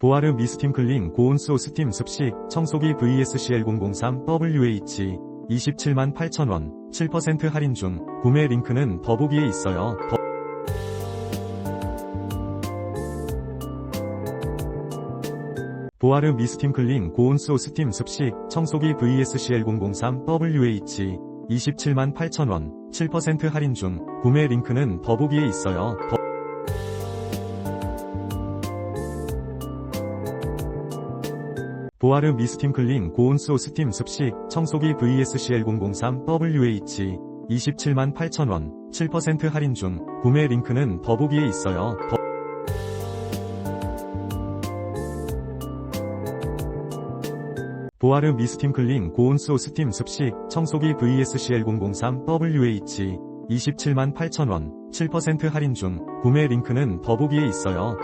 보아르 미스팀클링 고온수 스팀 습식 청소기 VSCL-003WH 278,000원 7% 할인 중. 구매 링크는 더보기에 있어요. 보아르 미스팀클링 고온수 스팀 습식 청소기 VSCL-003WH 278,000원 7% 할인 중. 구매 링크는 더보기에 있어요. 보아르 미스팀클링 고온수 스팀 습식 청소기 VSCL-003WH 278,000원 7% 할인 중. 구매 링크는 더보기에 있어요. 보아르 미스팀클링 고온수 스팀 습식 청소기 VSCL-003WH 278,000원 7% 할인 중. 구매 링크는 더보기에 있어요.